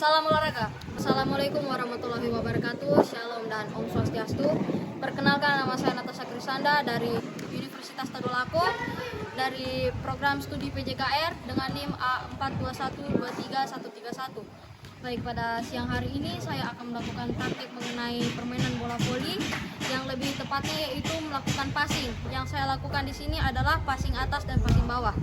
Salam olahraga. Assalamualaikum warahmatullahi wabarakatuh. Shalom dan Om Swastiastu. Perkenalkan, nama saya Natasha Krisanda dari Universitas Tadulako dari program studi PJKR dengan NIM A42123131. Baik, pada siang hari ini saya akan melakukan praktik mengenai permainan bola voli, yang lebih tepatnya yaitu melakukan passing. Yang saya lakukan di sini adalah passing atas dan passing bawah.